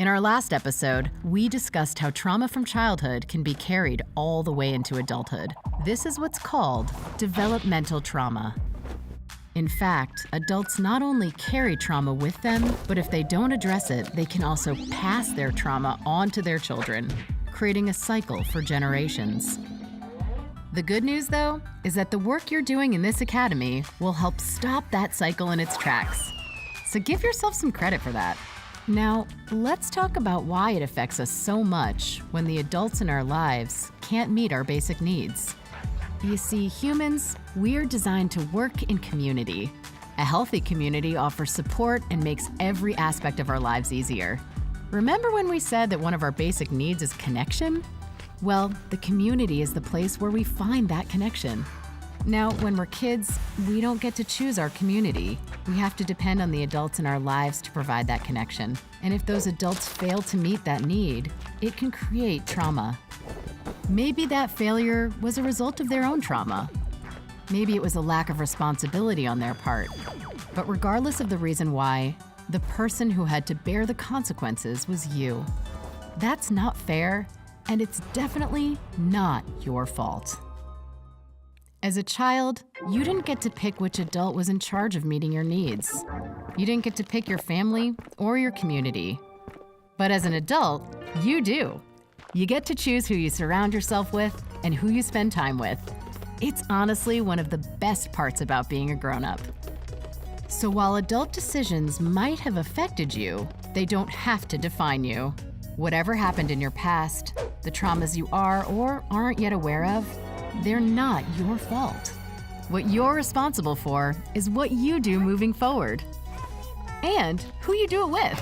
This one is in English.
In our last episode, we discussed how trauma from childhood can be carried all the way into adulthood. This is what's called developmental trauma. In fact, adults not only carry trauma with them, but if they don't address it, they can also pass their trauma on to their children, creating a cycle for generations. The good news, though, is that the work you're doing in this academy will help stop that cycle in its tracks. So give yourself some credit for that. Now, let's talk about why it affects us so much when the adults in our lives can't meet our basic needs. You see, humans, we're designed to work in community. A healthy community offers support and makes every aspect of our lives easier. Remember when we said that one of our basic needs is connection? Well, the community is the place where we find that connection. Now, when we're kids, we don't get to choose our community. We have to depend on the adults in our lives to provide that connection. And if those adults fail to meet that need, it can create trauma. Maybe that failure was a result of their own trauma. Maybe it was a lack of responsibility on their part. But regardless of the reason why, the person who had to bear the consequences was you. That's not fair, and it's definitely not your fault. As a child, you didn't get to pick which adult was in charge of meeting your needs. You didn't get to pick your family or your community. But as an adult, you do. You get to choose who you surround yourself with and who you spend time with. It's honestly one of the best parts about being a grown-up. So while adult decisions might have affected you, they don't have to define you. Whatever happened in your past, the traumas you are or aren't yet aware of, they're not your fault. What you're responsible for is what you do moving forward and who you do it with.